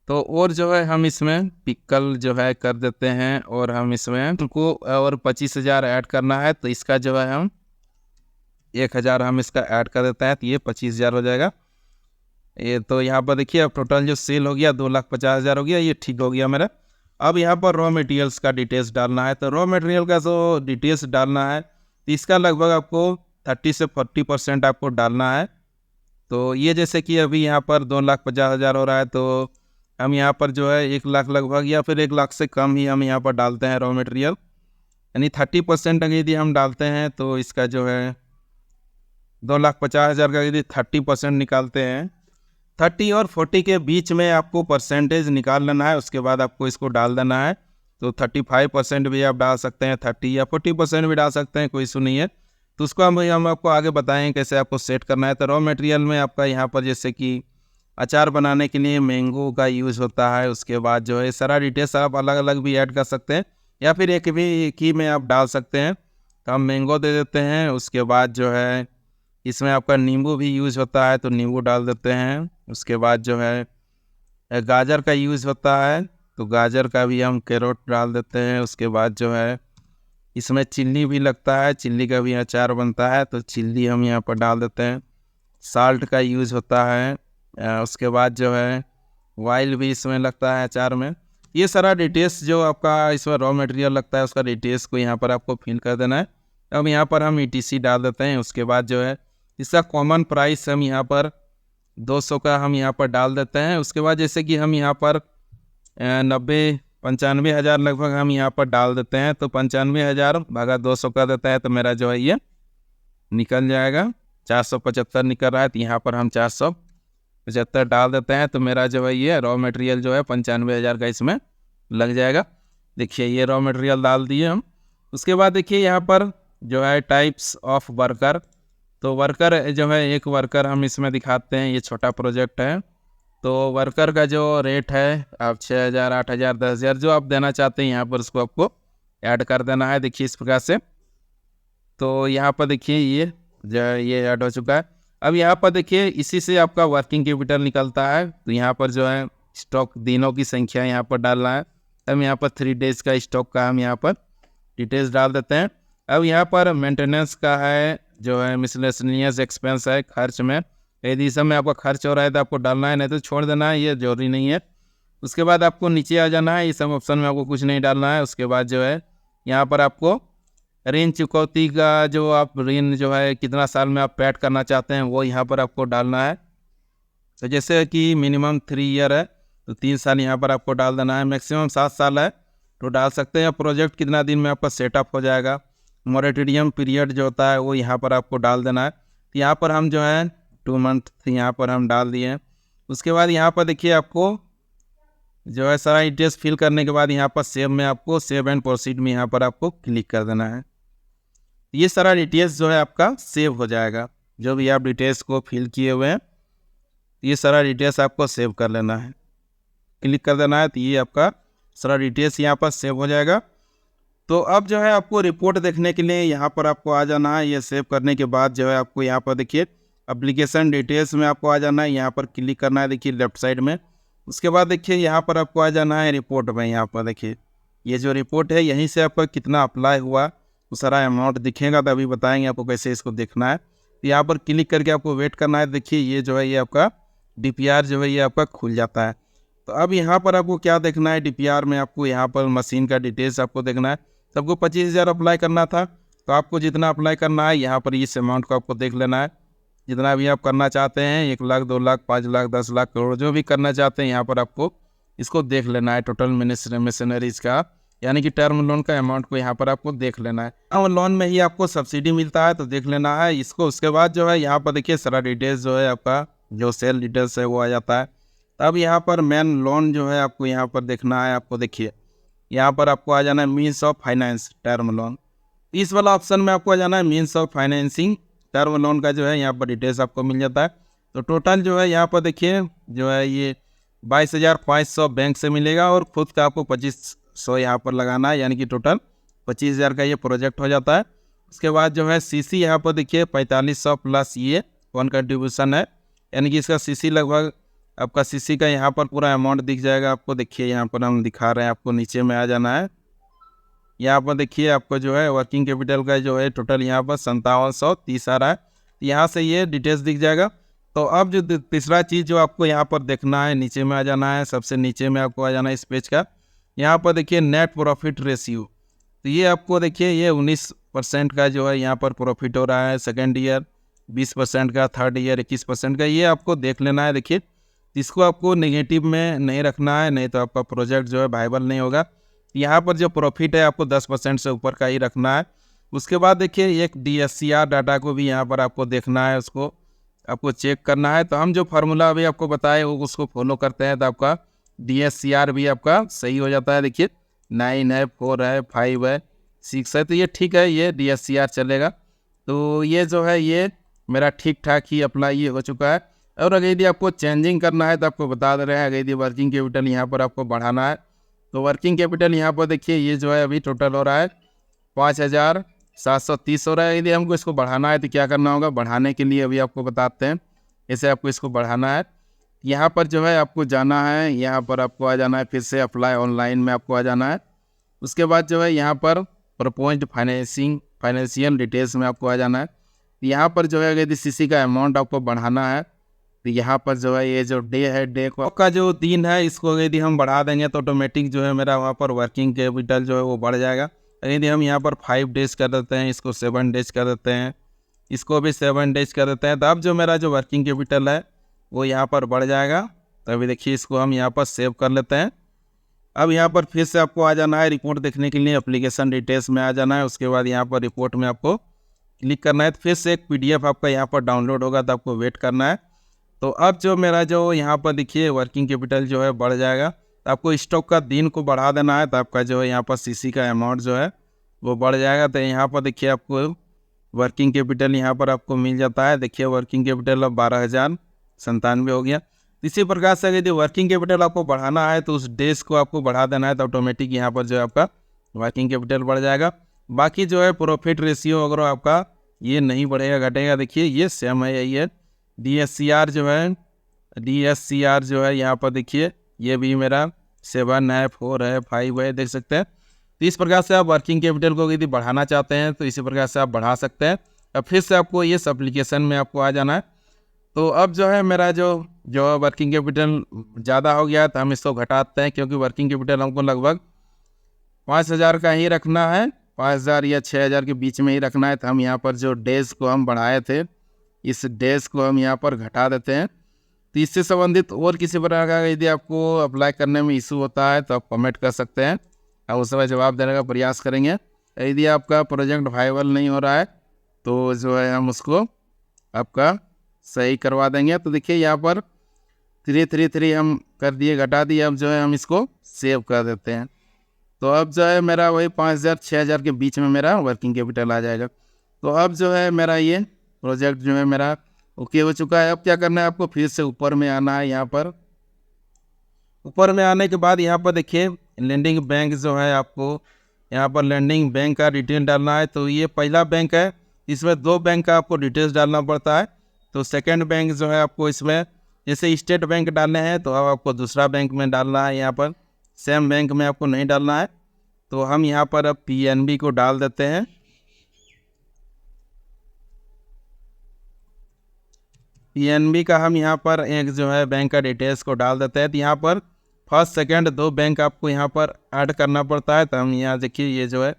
[SPEAKER 1] तो और जो है हम इसमें पिकल जो है कर देते हैं, और हम इसमें उनको और 25,000 ऐड करना है, तो इसका जो है हम 1000 हम इसका ऐड कर देते हैं, तो ये 25,000 हो जाएगा। ये तो यहाँ पर देखिए अब टोटल जो सेल हो गया 2,50,000 हो गया, ये ठीक हो गया मेरा। अब यहाँ पर रॉ मटेरियल्स का डिटेल्स डालना है, तो रॉ मटेरियल का जो डिटेल्स डालना है, तो इसका लगभग आपको 30 से 40% आपको डालना है। तो ये जैसे कि अभी यहाँ पर 2,50,000 हो रहा है, तो हम यहाँ पर जो है 1 लाख लगभग या फिर 1 लाख से कम ही हम यहाँ पर डालते हैं रॉ मटेरियल, यानी 30% अगर यदि हम डालते हैं तो इसका जो है 2,50,000 का यदि 30% निकालते हैं, 30 और 40 के बीच में आपको परसेंटेज निकाल लेना है। उसके बाद आपको इसको डाल देना है। तो 35% भी आप डाल सकते हैं, 30 या 40% भी डाल सकते हैं, कोई इशू नहीं है। तो उसको हम आपको आगे बताएं कैसे आपको सेट करना है। तो रॉ मटेरियल में आपका यहाँ पर जैसे कि अचार बनाने के लिए मैंगो का यूज़ होता है। उसके बाद जो है सारा डिटेल्स आप अलग अलग भी ऐड कर सकते हैं, या फिर एक ही में आप डाल सकते हैं। तो हम मैंगो दे देते हैं। उसके बाद जो है इसमें आपका नींबू भी यूज़ होता है, तो नींबू डाल देते हैं। उसके बाद जो है गाजर का यूज़ होता है, तो गाजर का भी हम कैरोट डाल देते हैं। उसके बाद जो है इसमें चिल्ली भी लगता है, चिल्ली का भी अचार बनता है, तो चिल्ली हम यहाँ पर डाल देते हैं। साल्ट का यूज़ होता है। उसके बाद जो है वाइल भी इसमें लगता है अचार में। ये सारा डिटेल्स जो आपका इसमें रॉ मटेरियल लगता है उसका डिटेल्स को यहाँ पर आपको फिल कर देना है। अब यहाँ पर हम ETC डाल देते हैं। उसके बाद जो है इसका कॉमन प्राइस हम यहाँ पर 200 का हम यहाँ पर डाल देते हैं। उसके बाद जैसे कि हम यहाँ पर 95 हज़ार लगभग हम यहाँ पर डाल देते हैं, तो 95,000 भागा 200 कर देता है, तो मेरा जो है ये निकल जाएगा 475 निकल रहा है। तो यहाँ पर हम 475 डाल देते हैं, तो मेरा जो है ये रॉ मटेरियल जो है 95,000 का इसमें लग जाएगा। देखिए ये रॉ मटेरियल डाल दिए हम। उसके बाद देखिए यहाँ पर जो है टाइप्स ऑफ वर्कर, तो वर्कर जो है एक वर्कर हम इसमें दिखाते हैं। ये छोटा प्रोजेक्ट है, तो वर्कर का जो रेट है आप 6,000, 8,000, 10,000 जो आप देना चाहते हैं यहाँ पर उसको आपको ऐड कर देना है। देखिए इस प्रकार से, तो यहाँ पर देखिए ये जो है ये ऐड हो चुका है। अब यहाँ पर देखिए इसी से आपका वर्किंग कैपिटल निकलता है। तो यहाँ पर जो है स्टॉक दिनों की संख्या यहाँ पर डालना है। हम यहाँ पर 3 डेज का स्टॉक का हम यहाँ पर डिटेल्स डाल देते हैं। अब यहाँ पर मेंटेनेंस का है, जो है मिसलेनियस एक्सपेंस है, खर्च में यदि इस समय आपका खर्च हो रहा है तो आपको डालना है, नहीं तो छोड़ देना है, ये जरूरी नहीं है। उसके बाद आपको नीचे आ जाना है, इस सब ऑप्शन में आपको कुछ नहीं डालना है। उसके बाद जो है यहाँ पर आपको ऋण चुकौती का जो आप ऋण जो है कितना साल में आप पेड करना चाहते हैं वो यहाँ पर आपको डालना है। तो जैसे कि मिनिमम 3 ईयर है, तो 3 साल यहाँ पर आपको डाल देना है। मैक्सिमम 7 साल है तो डाल सकते हैं। प्रोजेक्ट कितना दिन में आपका सेटअप हो जाएगा, मोरेटोरियम पीरियड जो होता है वो यहाँ पर आपको डाल देना है। तो यहाँ पर हम जो है 2 मंथ यहाँ पर हम डाल दिए। उसके बाद यहाँ पर देखिए आपको जो है सारा डिटेल्स फिल करने के बाद यहाँ पर सेव में आपको सेव एंड प्रोसीड में यहाँ पर आपको क्लिक कर देना है। ये सारा डिटेल्स जो है आपका सेव हो जाएगा। जो भी आप डिटेल्स को फिल किए हुए हैं ये सारा डिटेल्स आपको सेव कर लेना है, क्लिक कर देना है, तो ये आपका सारा डिटेल्स यहाँ पर सेव हो जाएगा। तो अब जो है आपको रिपोर्ट देखने के लिए यहाँ पर आपको आ जाना है। ये सेव करने के बाद जो है आपको यहाँ पर देखिए एप्लीकेशन डिटेल्स में आपको आ जाना है, यहाँ पर क्लिक करना है, देखिए लेफ्ट साइड में। उसके बाद देखिए यहाँ पर आपको आ जाना है रिपोर्ट में। यहाँ पर देखिए ये जो रिपोर्ट है यहीं से आपका कितना अप्लाई हुआ वो सारा अमाउंट दिखेगा, तो अभी बताएंगे आपको कैसे इसको देखना है। यहाँ पर क्लिक करके आपको वेट करना है। देखिए ये जो है ये आपका DPR जो है ये आपका खुल जाता है। तो अब यहाँ पर आपको क्या देखना है, डीपीआर में आपको यहाँ पर मशीन का डिटेल्स आपको देखना है। सबको 25,000 अप्लाई करना था, तो आपको जितना अप्लाई करना है यहाँ पर इस अमाउंट को आपको देख लेना है। जितना भी आप करना चाहते हैं 1 लाख, 2 लाख, 5 लाख, 10 लाख, करोड़, जो भी करना चाहते हैं यहाँ पर आपको इसको देख लेना है। टोटल मशीनरीज का यानी कि टर्म लोन का अमाउंट को यहाँ पर आपको देख लेना है। और लोन में ही आपको सब्सिडी मिलता है तो देख लेना है इसको। उसके बाद जो है यहाँ पर देखिए सारा डिटेल्स जो है आपका जो सेल डिटेल्स है वो आ जाता है। तब यहाँ पर मेन लोन जो है आपको यहाँ पर देखना है। आपको देखिए यहाँ पर आपको आ जाना है means of finance term loan. इस वाला ऑप्शन में आपको आ जाना है means of financing term loan का जो है यहाँ पर डिटेल्स आपको मिल जाता है। तो टोटल जो है यहाँ पर देखिए जो है ये 22,500 बैंक से मिलेगा और खुद का आपको 2,500 यहाँ पर लगाना है, यानी कि टोटल 25,000 का ये प्रोजेक्ट हो जाता है। उसके बाद जो है सीसी यहाँ पर देखिए 4,500 प्लस ये वन कंट्रीब्यूशन है, यानी कि इसका सीसी लगभग आपका सीसी का यहाँ पर पूरा अमाउंट दिख जाएगा आपको। देखिए यहाँ पर हम दिखा रहे हैं आपको, नीचे में आ जाना है। यहाँ पर देखिए आपको जो है वर्किंग कैपिटल का जो है टोटल यहाँ पर 5730 आ रहा है। यहाँ से ये डिटेल्स दिख जाएगा। तो अब जो तीसरा चीज़ जो आपको यहाँ पर देखना है, नीचे में आ जाना है। सबसे नीचे में आपको आ जाना है इस पेज का। यहाँ पर देखिए नेट प्रॉफिट रेशियो, तो ये आपको देखिए ये 19% का जो है यहाँ पर प्रॉफिट हो रहा है। सेकेंड ईयर 20% का, थर्ड ईयर 21% का, ये आपको देख लेना है। देखिए इसको आपको नेगेटिव में नहीं रखना है, नहीं तो आपका प्रोजेक्ट जो है वायबल नहीं होगा। यहाँ पर जो प्रॉफिट है आपको 10% से ऊपर का ही रखना है। उसके बाद देखिए एक DSCR डाटा को भी यहाँ पर आपको देखना है, उसको आपको चेक करना है। तो हम जो फार्मूला अभी आपको बताए वो उसको फॉलो करते हैं तो आपका DSCR भी आपका सही हो जाता है। देखिए 9 है, 4 है, 5 है, 6 है, तो ये ठीक है, ये DSCR चलेगा। तो ये जो है ये मेरा ठीक ठाक ही अप्लाई ये हो चुका है। और अगर यदि आपको चेंजिंग करना है तो आपको बता दे रहे हैं, अगर यदि वर्किंग कैपिटल यहाँ पर आपको बढ़ाना है तो वर्किंग कैपिटल यहाँ पर देखिए ये जो है अभी टोटल हो रहा है 5,730 हो रहा है। यदि हमको इसको बढ़ाना है तो क्या करना होगा, बढ़ाने के लिए अभी आपको बताते हैं। ऐसे आपको इसको बढ़ाना है, यहाँ पर जो है आपको जाना है, यहाँ पर आपको आ जाना है, फिर से अप्लाई ऑनलाइन में आपको आ जाना है। उसके बाद जो है यहाँ पर प्रपोज्ड फाइनेंशियल डिटेल्स में आपको आ जाना है। यहाँ पर जो है यदि सीसी का अमाउंट आपको बढ़ाना है तो यहाँ पर जो है ये जो डे है, डे का जो दिन है, इसको यदि हम बढ़ा देंगे तो ऑटोमेटिक जो है मेरा वहाँ पर वर्किंग कैपिटल जो है वो बढ़ जाएगा। यदि हम यहाँ पर 5 डेज कर देते हैं, इसको 7 डेज कर देते हैं, इसको भी 7 डेज कर देते हैं, तो अब जो मेरा जो वर्किंग कैपिटल है वो यहाँ पर बढ़ जाएगा। तो अभी देखिए इसको हम यहाँ पर सेव कर लेते हैं। अब यहाँ पर फिर से आपको आ जाना है रिपोर्ट देखने के लिए, एप्लीकेशन डिटेल्स में आ जाना है। उसके बाद यहाँ पर रिपोर्ट में आपको क्लिक करना है, तो फिर से एक PDF आपका यहाँ पर डाउनलोड होगा, तो आपको वेट करना है। तो अब जो मेरा जो यहाँ पर देखिए वर्किंग कैपिटल जो है बढ़ जाएगा। तो आपको स्टॉक का दिन को बढ़ा देना है, तो आपका जो है यहाँ पर सीसी का अमाउंट जो है वो बढ़ जाएगा। तो यहाँ पर देखिए आपको वर्किंग कैपिटल यहाँ पर आपको मिल जाता है। देखिए वर्किंग कैपिटल अब 12,097 हो गया। इसी प्रकार से यदि वर्किंग कैपिटल आपको बढ़ाना है तो उस डेज को आपको बढ़ा देना है, तो ऑटोमेटिक यहाँ पर जो है आपका वर्किंग कैपिटल बढ़ जाएगा। बाकी जो है प्रॉफिट रेशियो अगर आपका ये नहीं बढ़ेगा घटेगा, देखिए ये सेम है, यही है। DSCR जो है यहाँ पर देखिए ये भी मेरा 7 है, 4 है, 5 है, देख सकते हैं। तो इस प्रकार से आप वर्किंग कैपिटल को यदि बढ़ाना चाहते हैं तो इसी प्रकार से आप बढ़ा सकते हैं। अब फिर से आपको इस एप्लीकेशन में आपको आ जाना है। तो अब जो है मेरा जो वर्किंग कैपिटल ज़्यादा हो गया तो हम इसको घटाते हैं, क्योंकि वर्किंग कैपिटल हमको लगभग 5,000 का ही रखना है, 5,000 या 6,000 के बीच में ही रखना है। तो हम यहाँ पर जो डेज को हम बढ़ाए थे, इस डेज को हम यहाँ पर घटा देते हैं। तो इससे संबंधित और किसी प्रकार का यदि आपको अप्लाई करने में इशू होता है तो आप कमेंट कर सकते हैं, और उस समय जवाब देने का प्रयास करेंगे। यदि आपका प्रोजेक्ट वायबल नहीं हो रहा है तो जो है हम उसको आपका सही करवा देंगे। तो देखिए यहाँ पर 333 हम कर दिए, घटा दिए। अब जो है हम इसको सेव कर देते हैं। तो अब जो है मेरा वही 5,000 6,000 के बीच में मेरा वर्किंग कैपिटल आ जाएगा। तो अब जो है मेरा ये प्रोजेक्ट जो है मेरा ओके हो चुका है। अब क्या करना है, आपको फिर से ऊपर में आना है। यहाँ पर ऊपर में आने के बाद यहाँ पर देखिए लैंडिंग बैंक जो है, आपको यहाँ पर लैंडिंग बैंक का डिटेल डालना है। तो ये पहला बैंक है, इसमें 2 बैंक का आपको डिटेल्स डालना पड़ता है। तो सेकंड बैंक जो है आपको इसमें जैसे स्टेट बैंक डालने हैं तो अब आपको दूसरा बैंक में डालना है। यहाँ पर सेम बैंक में आपको नहीं डालना है। तो हम यहाँ पर अब PNB को डाल देते हैं। PNB का हम यहाँ पर एक जो है बैंक का डिटेल्स को डाल देते हैं। तो यहाँ पर फर्स्ट सेकंड 2 बैंक आपको यहाँ पर ऐड करना पड़ता है। तो हम यहाँ देखिए ये जो है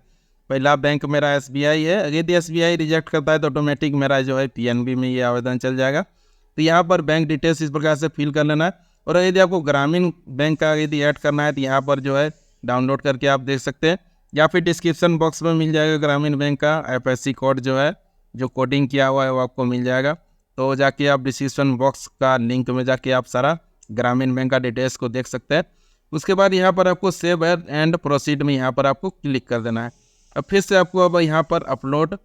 [SPEAKER 1] पहला बैंक मेरा SBI है। अगर यदि SBI रिजेक्ट करता है तो ऑटोमेटिक मेरा जो है PNB में ये आवेदन चल जाएगा। तो यहाँ पर बैंक डिटेल्स इस प्रकार से फिल कर लेना है। और यदि आपको ग्रामीण बैंक का यदि ऐड करना है तो यहाँ पर जो है डाउनलोड करके आप देख सकते हैं, या फिर डिस्क्रिप्शन बॉक्स में मिल जाएगा ग्रामीण बैंक का FSC कोड जो है, जो कोडिंग किया हुआ है वो आपको मिल जाएगा। तो जाके आप डिस्क्रिप्शन बॉक्स का लिंक में जाके आप सारा ग्रामीण बैंक का डिटेल्स को देख सकते हैं। उसके बाद यहाँ पर आपको सेव एंड प्रोसीड में यहाँ पर आपको क्लिक कर देना है। अब फिर से आपको अब यहाँ पर अपलोड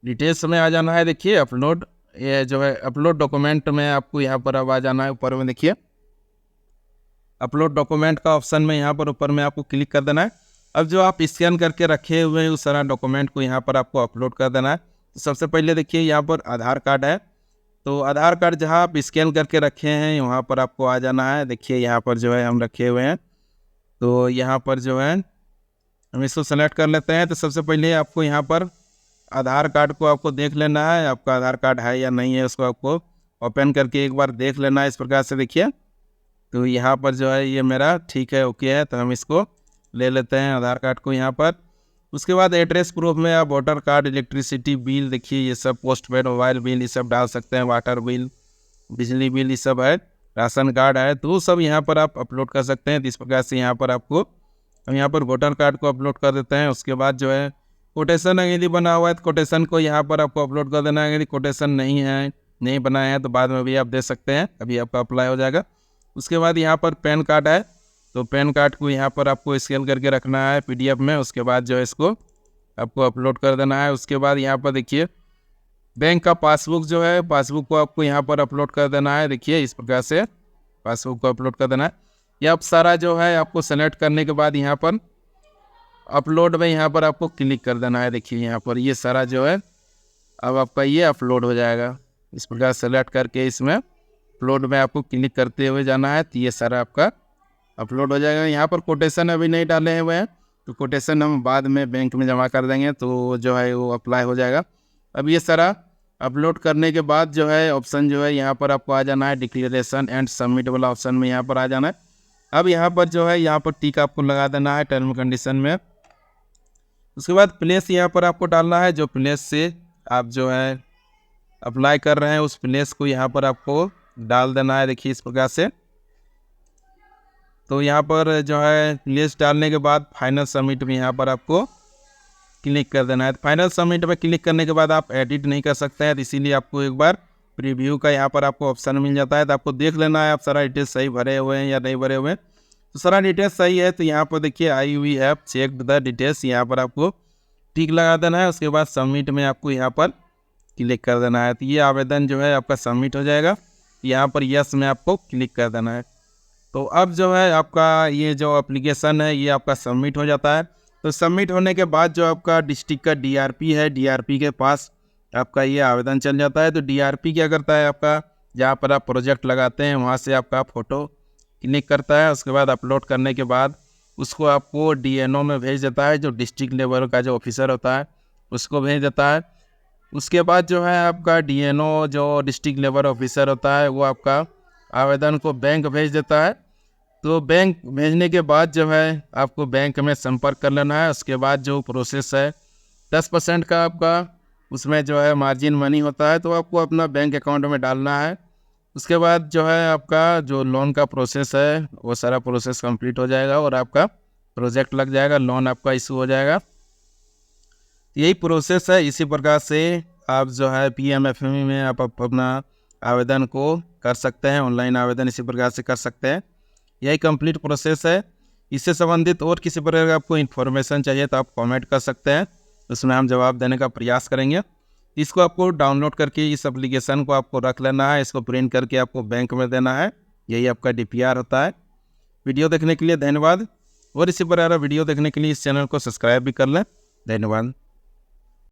[SPEAKER 1] डिटेल्स में आ जाना है। देखिए अपलोड, ये जो है अपलोड डॉक्यूमेंट में आपको यहाँ पर अब आ जाना है। ऊपर में देखिए अपलोड डॉक्यूमेंट का ऑप्शन में यहाँ पर ऊपर में आपको क्लिक कर देना है। अब जो आप स्कैन करके रखे हुए हैं उस सारा डॉक्यूमेंट को यहाँ पर आपको अपलोड कर देना है। तो सबसे पहले देखिए यहाँ पर आधार कार्ड है। तो आधार कार्ड जहाँ आप स्कैन करके रखे हैं वहाँ पर आपको आ जाना है। देखिए यहाँ पर जो है हम रखे हुए हैं, तो यहाँ पर जो है हम इसको सेलेक्ट कर लेते हैं। तो सबसे पहले आपको यहाँ पर आधार कार्ड को आपको देख लेना है, आपका आधार कार्ड है या नहीं है, उसको आपको ओपन करके एक बार देख लेना है। इस प्रकार से देखिए तो यहाँ पर जो है ये मेरा ठीक है, ओके है। तो हम इसको ले लेते हैं आधार कार्ड को यहाँ पर। उसके बाद एड्रेस प्रूफ में आप वोटर कार्ड, इलेक्ट्रिसिटी बिल, देखिए ये सब पोस्ट पेड मोबाइल बिल ये सब डाल सकते हैं, वाटर बिल, बिजली बिल ये सब है, राशन कार्ड है, तो सब यहाँ पर आप अपलोड कर सकते हैं। इस प्रकार से यहाँ पर आपको हम यहाँ पर वोटर कार्ड को अपलोड कर देते हैं। उसके बाद जो है कोटेशन यदि बना हुआ है तो कोटेशन को यहाँ पर आपको अपलोड कर देना है। यदि कोटेशन नहीं है, नहीं बनाया है तो बाद में भी आप दे सकते हैं, अभी आपका अप्लाई हो जाएगा। उसके बाद यहाँ पर पैन कार्ड है, तो पैन कार्ड को यहाँ पर आपको स्कैन करके रखना है PDF में। उसके बाद जो है इसको आपको अपलोड कर देना है। उसके बाद यहाँ पर देखिए बैंक का पासबुक जो है, पासबुक को आपको यहाँ पर अपलोड कर देना है। देखिए इस प्रकार से पासबुक को अपलोड कर देना है। ये आप सारा जो है आपको सेलेक्ट करने के बाद यहाँ पर अपलोड में यहाँ पर आपको क्लिक कर देना है। देखिए यहाँ पर ये सारा जो है अब आपका ये अपलोड हो जाएगा। इस प्रकार सेलेक्ट करके इसमें अपलोड में आपको क्लिक करते हुए जाना है, तो ये सारा आपका अपलोड हो जाएगा। यहाँ पर कोटेशन अभी नहीं डाले हुए हैं, तो कोटेशन हम बाद में बैंक में जमा कर देंगे, तो जो है वो अप्लाई हो जाएगा। अब ये सारा अपलोड करने के बाद जो है ऑप्शन जो है यहाँ पर आपको आ जाना है, डिक्लेरेशन एंड सबमिट वाला ऑप्शन में यहाँ पर आ जाना है। अब यहाँ पर जो है यहाँ पर टिक आपको लगा देना है टर्म कंडीशन में। उसके बाद प्लेस यहाँ पर आपको डालना है, जो प्लेस से आप जो है अप्लाई कर रहे हैं उस प्लेस को यहाँ पर आपको डाल देना है। देखिए इस प्रकार से, तो यहाँ पर जो है प्लेस डालने के बाद फाइनल सबमिट में यहाँ पर आपको क्लिक कर देना है। फाइनल सबमिट में क्लिक करने के बाद आप एडिट नहीं कर सकते हैं, तो इसीलिए आपको एक बार प्रीव्यू का यहाँ पर आपको ऑप्शन मिल जाता है। तो आपको देख लेना है आप सारा डिटेल्स सही भरे हुए हैं या नहीं भरे हुए हैं। तो सारा डिटेल्स सही है तो यहाँ पर देखिए I have checked the details, यहाँ पर आपको टिक लगा देना है। उसके बाद सबमिट में आपको यहाँ पर क्लिक कर देना है, तो ये आवेदन जो है आपका सबमिट हो जाएगा। यहाँ पर यस में आपको क्लिक कर देना है। तो अब जो है आपका ये जो एप्लीकेशन है ये आपका सबमिट हो जाता है। तो सबमिट होने के बाद जो आपका डिस्ट्रिक्ट का DRP है, DRP के पास आपका ये आवेदन चल जाता है। तो DRP क्या करता है, आपका जहाँ पर आप प्रोजेक्ट लगाते हैं वहाँ से आपका फ़ोटो क्लिक करता है। उसके बाद अपलोड करने के बाद उसको आपको DNO में भेज देता है, जो डिस्ट्रिक्ट लेवल का जो ऑफिसर होता है उसको भेज देता है। उसके बाद जो है आपका DNO जो डिस्ट्रिक्ट लेवल ऑफिसर होता है वो आपका आवेदन को बैंक भेज देता है। तो बैंक भेजने के बाद जो है आपको बैंक में संपर्क कर लेना है। उसके बाद जो प्रोसेस है 10% का आपका उसमें जो है मार्जिन मनी होता है, तो आपको अपना बैंक अकाउंट में डालना है। उसके बाद जो है आपका जो लोन का प्रोसेस है वो सारा प्रोसेस कंप्लीट हो जाएगा और आपका प्रोजेक्ट लग जाएगा, लोन आपका इशू हो जाएगा। यही प्रोसेस है। इसी प्रकार से आप जो है PMFME में आप अपना आवेदन को कर सकते हैं, ऑनलाइन आवेदन इसी प्रकार से कर सकते हैं। यही कंप्लीट प्रोसेस है। इससे संबंधित और किसी प्रकार का आपको इन्फॉर्मेशन चाहिए तो आप कमेंट कर सकते हैं, उसमें हम जवाब देने का प्रयास करेंगे। इसको आपको डाउनलोड करके इस एप्लीकेशन को आपको रख लेना है, इसको प्रिंट करके आपको बैंक में देना है। यही आपका DPR होता है। वीडियो देखने के लिए धन्यवाद, और इसी प्रकार वीडियो देखने के लिए इस चैनल को सब्सक्राइब भी कर लें। धन्यवाद।